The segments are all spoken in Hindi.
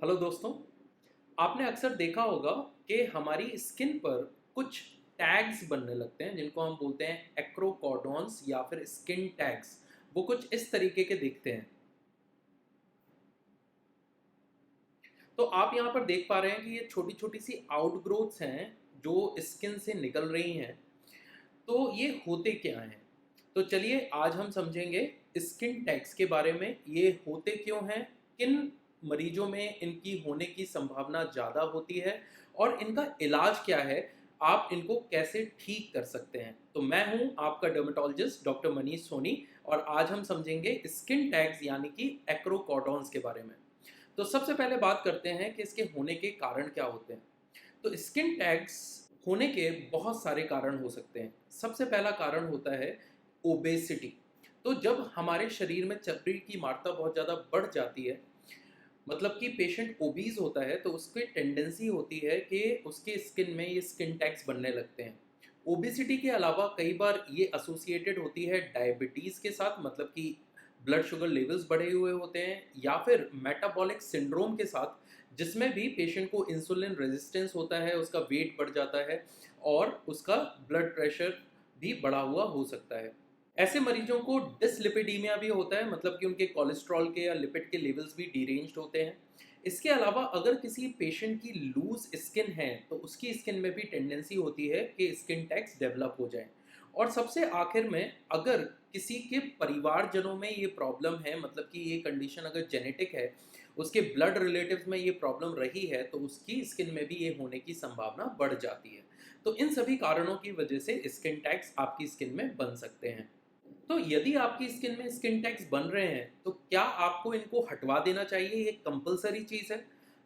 हेलो दोस्तों। आपने अक्सर देखा होगा कि हमारी स्किन पर कुछ टैग्स बनने लगते हैं जिनको हम बोलते हैं एक्रोकॉर्डॉन्स या फिर स्किन टैग्स। वो कुछ इस तरीके के दिखते हैं। तो आप यहाँ पर देख पा रहे हैं कि ये छोटी छोटी सी आउटग्रोथ्स हैं जो स्किन से निकल रही हैं। तो ये होते क्या हैं? तो चलिए आज हम समझेंगे स्किन टैग्स के बारे में। ये होते क्यों हैं, किन मरीजों में इनकी होने की संभावना ज़्यादा होती है और इनका इलाज क्या है, आप इनको कैसे ठीक कर सकते हैं। तो मैं हूं आपका डर्मेटोलॉजिस्ट डॉक्टर मनीष सोनी और आज हम समझेंगे स्किन टैग्स यानी कि एक्रोकॉर्डॉन्स के बारे में। तो सबसे पहले बात करते हैं कि इसके होने के कारण क्या होते हैं। तो स्किन टैग्स होने के बहुत सारे कारण हो सकते हैं। सबसे पहला कारण होता है ओबेसिटी। तो जब हमारे शरीर में चर्बी की मात्रा बहुत ज़्यादा बढ़ जाती है, मतलब कि पेशेंट ओबीज होता है, तो उसकी टेंडेंसी होती है कि उसके स्किन में ये स्किन टैग्स बनने लगते हैं। ओबेसिटी के अलावा कई बार ये एसोसिएटेड होती है डायबिटीज़ के साथ, मतलब कि ब्लड शुगर लेवल्स बढ़े हुए होते हैं, या फिर मेटाबॉलिक सिंड्रोम के साथ जिसमें भी पेशेंट को इंसुलिन रेजिस्टेंस होता है, उसका वेट बढ़ जाता है और उसका ब्लड प्रेशर भी बढ़ा हुआ हो सकता है। ऐसे मरीजों को डिसलिपिडीमिया भी होता है, मतलब कि उनके कोलेस्ट्रॉल के या लिपिड के लेवल्स भी डिरेंज्ड होते हैं। इसके अलावा अगर किसी पेशेंट की लूज स्किन है तो उसकी स्किन में भी टेंडेंसी होती है कि स्किन टैग्स डेवलप हो जाए। और सबसे आखिर में, अगर किसी के परिवारजनों में ये प्रॉब्लम है, मतलब कि ये कंडीशन अगर जेनेटिक है, उसके ब्लड रिलेटिव्स में ये प्रॉब्लम रही है, तो उसकी स्किन में भी ये होने की संभावना बढ़ जाती है। तो इन सभी कारणों की वजह से स्किन टैग्स आपकी स्किन में बन सकते हैं। तो यदि आपकी स्किन में स्किन टैग्स बन रहे हैं तो क्या आपको इनको हटवा देना चाहिए, ये कंपलसरी चीज़ है?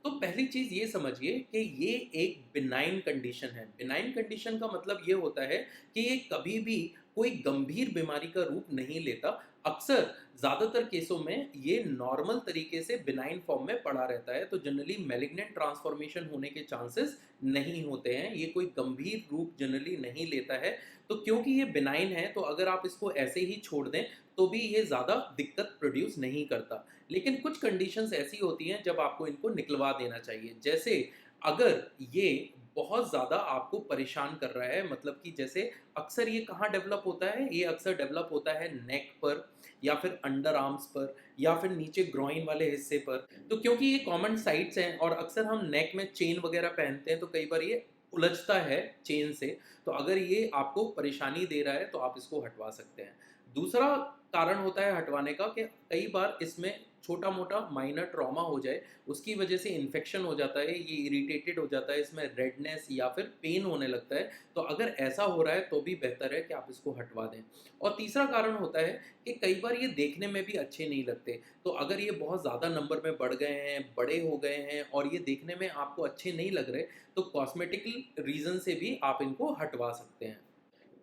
तो पहली चीज़ ये समझिए कि ये एक बिनाइन कंडीशन है। बिनाइन कंडीशन का मतलब ये होता है कि ये कभी भी कोई गंभीर बीमारी का रूप नहीं लेता। अक्सर ज़्यादातर केसों में ये नॉर्मल तरीके से बिनाइन फॉर्म में पड़ा रहता है, तो जनरली मैलिग्नेंट ट्रांसफॉर्मेशन होने के चांसेस नहीं होते हैं। ये कोई गंभीर रूप जनरली नहीं लेता है। तो क्योंकि ये बिनाइन है, तो अगर आप इसको ऐसे ही छोड़ दें तो भी ये ज़्यादा दिक्कत प्रोड्यूस नहीं करता। लेकिन कुछ कंडीशंस ऐसी होती हैं जब आपको इनको निकलवा देना चाहिए। जैसे अगर ये बहुत ज़्यादा आपको परेशान कर रहा है, मतलब कि जैसे अक्सर ये कहाँ डेवलप होता है, ये अक्सर डेवलप होता है नेक पर या फिर अंडर आर्म्स पर या फिर नीचे ग्रॉइन वाले हिस्से पर। तो क्योंकि ये कॉमन साइट्स हैं और अक्सर हम नेक में चेन वगैरह पहनते हैं, तो कई बार ये उलझता है चेन से। तो अगर ये आपको परेशानी दे रहा है तो आप इसको हटवा सकते हैं। दूसरा कारण होता है हटवाने का कि कई बार इसमें छोटा-मोटा माइनर ट्रॉमा हो जाए, उसकी वजह से इन्फेक्शन हो जाता है, ये इरिटेटेड हो जाता है, इसमें रेडनेस या फिर पेन होने लगता है। तो अगर ऐसा हो रहा है तो भी बेहतर है कि आप इसको हटवा दें। और तीसरा कारण होता है कि कई बार ये देखने में भी अच्छे नहीं लगते। तो अगर ये बहुत ज़्यादा नंबर में बढ़ गए हैं, बड़े हो गए हैं और ये देखने में आपको अच्छे नहीं लग रहे, तो कॉस्मेटिकल रीज़न से भी आप इनको हटवा सकते हैं।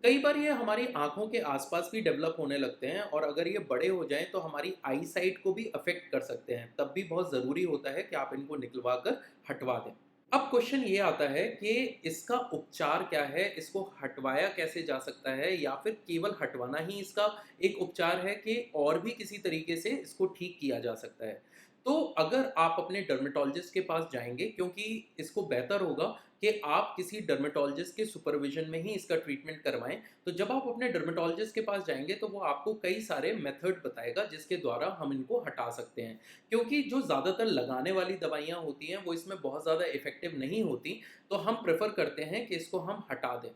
कई बार ये हमारी आँखों के आसपास भी डेवलप होने लगते हैं और अगर ये बड़े हो जाएँ तो हमारी आई साइट को भी अफ़ेक्ट कर सकते हैं। तब भी बहुत ज़रूरी होता है कि आप इनको निकलवा कर हटवा दें। अब क्वेश्चन ये आता है कि इसका उपचार क्या है? इसको हटवाया कैसे जा सकता है, या फिर केवल हटवाना ही इसका एक उपचार है कि और भी किसी तरीके से इसको ठीक किया जा सकता है? तो अगर आप अपने डर्मेटोलॉजिस्ट के पास जाएँगे, क्योंकि इसको बेहतर होगा कि आप किसी डर्मेटोलॉजिस्ट के सुपरविज़न में ही इसका ट्रीटमेंट करवाएँ। तो जब आप अपने डर्मेटोलॉजिस्ट के पास जाएँगे तो वो आपको कई सारे मेथड बताएगा जिसके द्वारा हम इनको हटा सकते हैं। क्योंकि जो ज़्यादातर लगाने वाली दवाइयाँ होती हैं वो इसमें बहुत ज़्यादा इफ़ेक्टिव नहीं होती, तो हम प्रेफ़र करते हैं कि इसको हम हटा दें।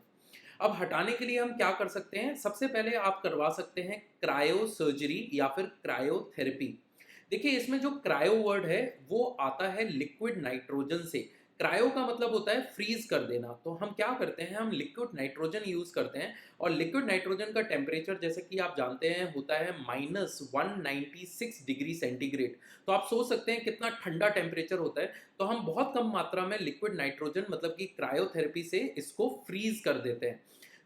अब हटाने के लिए हम क्या कर सकते हैं? सबसे पहले आप करवा सकते हैं क्रायो सर्जरी या फिर क्रायोथेरेपी। देखिए, इसमें जो क्रायो वर्ड है वो आता है लिक्विड नाइट्रोजन से। क्रायो का मतलब होता है फ्रीज कर देना। तो हम क्या करते हैं, हम लिक्विड नाइट्रोजन यूज करते हैं और लिक्विड नाइट्रोजन का टेम्परेचर जैसे कि आप जानते हैं होता है -196 डिग्री सेंटीग्रेड। तो आप सोच सकते हैं कितना ठंडा टेम्परेचर होता है। तो हम बहुत कम मात्रा में लिक्विड नाइट्रोजन, मतलब कि क्रायोथेरेपी से इसको फ्रीज कर देते हैं।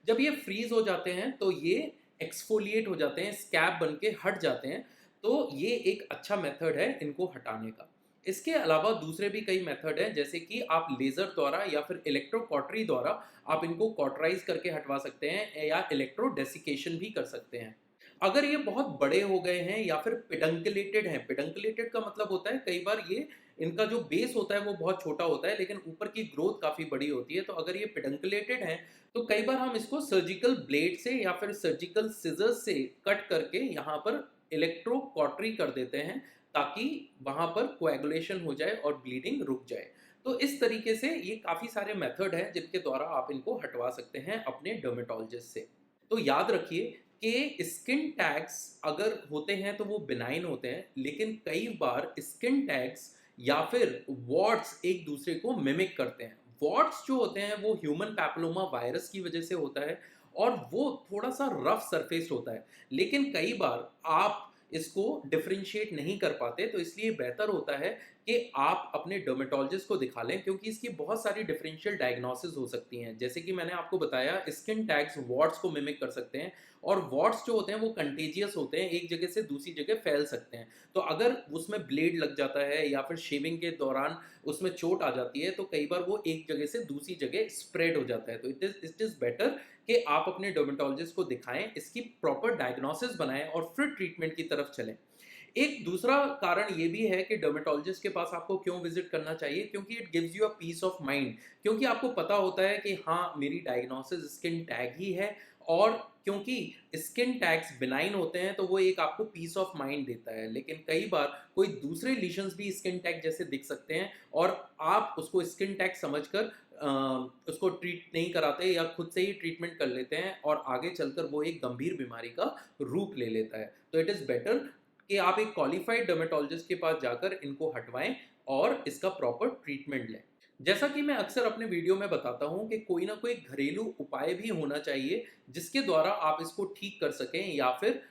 जब ये फ्रीज हो जाते हैं तो ये एक्सफोलिएट हो जाते हैं, स्कैब बन के हट जाते हैं। तो ये एक अच्छा मेथड है इनको हटाने का। इसके अलावा दूसरे भी कई मेथड हैं, जैसे कि आप लेज़र द्वारा या फिर इलेक्ट्रोकॉटरी द्वारा आप इनको कॉटराइज़ करके हटवा सकते हैं या इलेक्ट्रो डेसिकेशन भी कर सकते हैं। अगर ये बहुत बड़े हो गए हैं या फिर पेडंकुलेटेड हैं, पेडंकुलेटेड का मतलब होता है कई बार ये इनका जो बेस होता है वो बहुत छोटा होता है, लेकिन ऊपर की ग्रोथ काफ़ी बड़ी होती है। तो अगर ये पेडंकुलेटेड हैं, तो कई बार हम इसको सर्जिकल ब्लेड से या फिर सर्जिकल सिज़र्स से कट करके यहाँ पर इलेक्ट्रो कॉटरी कर देते हैं, ताकि वहाँ पर कोएगुलेशन हो जाए और ब्लीडिंग रुक जाए। तो इस तरीके से ये काफ़ी सारे मेथड हैं जिनके द्वारा आप इनको हटवा सकते हैं अपने डर्मेटोलॉजिस्ट से। तो याद रखिए कि स्किन टैग्स अगर होते हैं तो वो बिनाइन होते हैं, लेकिन कई बार स्किन टैग्स या फिर वॉर्ड्स एक दूसरे को मिमिक करते हैं। वॉर्ड्स जो होते हैं वो ह्यूमन पैपिलोमा वायरस की वजह से होता है और वो थोड़ा सा रफ सरफेस होता है, लेकिन कई बार आप इसको डिफरेंशिएट नहीं कर पाते, तो इसलिए बेहतर होता है कि आप अपने डर्मेटोलॉजिस्ट को दिखा लें, क्योंकि इसकी बहुत सारी डिफरेंशियल डायग्नोसिस हो सकती हैं। जैसे कि मैंने आपको बताया, स्किन टैग्स वॉर्ड्स को मिमिक कर सकते हैं और वॉर्ड्स जो होते हैं वो कंटेजियस होते हैं, एक जगह से दूसरी जगह फैल सकते हैं। तो अगर उसमें ब्लेड लग जाता है या फिर शेविंग के दौरान उसमें चोट आ जाती है, तो कई बार वो एक जगह से दूसरी जगह स्प्रेड हो जाता है। तो इट इज़ बेटर कि आप अपने डर्मेटोलॉजिस्ट को दिखाएं, इसकी प्रॉपर डायग्नोसिस बनाएं और फिर ट्रीटमेंट की तरफ चलें। एक दूसरा कारण ये भी है कि डर्मेटोलॉजिस्ट के पास आपको क्यों विजिट करना चाहिए, क्योंकि it gives you a peace of mind. क्योंकि आपको पता होता है कि हाँ, मेरी डायग्नोसिस स्किन टैग ही है, और क्योंकि स्किन टैग्स बिनाइन होते हैं तो वो एक आपको पीस ऑफ माइंड देता है। लेकिन कई बार कोई दूसरे लीशंस भी स्किन टैग जैसे दिख सकते हैं और आप उसको स्किन टैग समझकर उसको ट्रीट नहीं कराते या खुद से ही ट्रीटमेंट कर लेते हैं, और आगे चलकर वो एक गंभीर बीमारी का रूप ले लेता है। तो इट इज़ बेटर कि आप एक क्वालिफाइड डर्मेटोलॉजिस्ट के पास जाकर इनको हटवाएं और इसका प्रॉपर ट्रीटमेंट लें। जैसा कि मैं अक्सर अपने वीडियो में बताता हूं कि कोई ना कोई घरेलू उपाय भी होना चाहिए जिसके द्वारा आप इसको ठीक कर सकें या फिर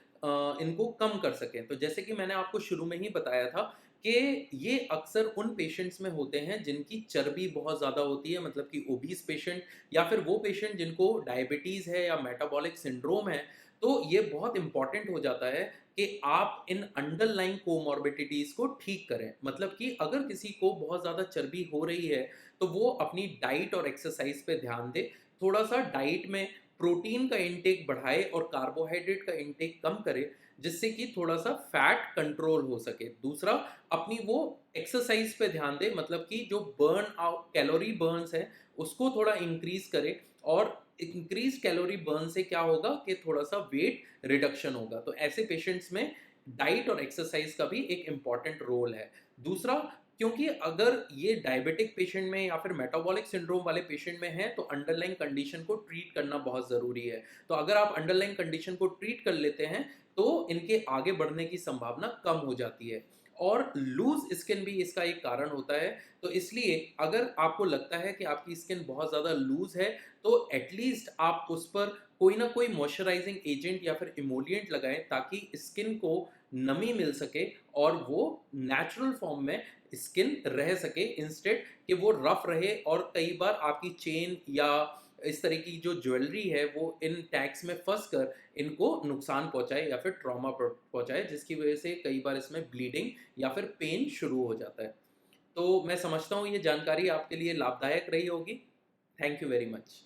इनको कम कर सकें। तो जैसे कि मैंने आपको शुरू में ही बताया था कि ये अक्सर उन पेशेंट्स में होते हैं जिनकी चर्बी बहुत ज़्यादा होती है, मतलब कि ओबीस पेशेंट, या फिर वो पेशेंट जिनको डायबिटीज़ है या मेटाबॉलिक सिंड्रोम है। तो ये बहुत इंपॉर्टेंट हो जाता है कि आप इन अंडरलाइंग कोमॉर्बिडिटीज़ को ठीक करें। मतलब कि अगर किसी को बहुत ज़्यादा चर्बी हो रही है, तो वो अपनी डाइट और एक्सरसाइज पे ध्यान दे। थोड़ा-सा डाइट में प्रोटीन का इंटेक बढ़ाए और कार्बोहाइड्रेट का इंटेक कम करे, जिससे कि थोड़ा-सा फैट कंट्रोल हो सके। दूसरा, अपनी वो एक्सरसाइज पे ध्यान दे, मतलब कि जो बर्न आउट कैलोरी बर्न्स है, उसको थोड़ा इंक्रीज़ करे। और इंक्रीज़ कैलोरी बर्न से क्या होगा कि थोड़ा-सा वेट रिडक्शन होगा। तो ऐसे पेशेंट्स में डाइट और एक्सरसाइज का भी एक इम्पॉर्टेंट रोल है। दूसरा, क्योंकि अगर ये डायबिटिक पेशेंट में या फिर मेटाबॉलिक सिंड्रोम वाले पेशेंट में है, तो अंडरलाइंग कंडीशन को ट्रीट करना बहुत ज़रूरी है। तो अगर आप अंडरलाइंग कंडीशन को ट्रीट कर लेते हैं, तो इनके आगे बढ़ने की संभावना कम हो जाती है। और लूज स्किन भी इसका एक कारण होता है। तो इसलिए अगर आपको लगता है कि आपकी स्किन बहुत ज़्यादा लूज है, तो एटलीस्ट आप उस पर कोई ना कोई मॉइस्चराइजिंग एजेंट या फिर इमोलिएंट लगाएं, ताकि स्किन को नमी मिल सके और वो नेचुरल फॉर्म में स्किन रह सके, इंस्टेड कि वो रफ रहे और कई बार आपकी चेन या इस तरह की जो ज्वेलरी है वो इन टैग्स में फंस कर इनको नुकसान पहुंचाए या फिर ट्रॉमा पहुंचाए, जिसकी वजह से कई बार इसमें ब्लीडिंग या फिर पेन शुरू हो जाता है। तो मैं समझता हूँ ये जानकारी आपके लिए लाभदायक रही होगी। Thank you very much.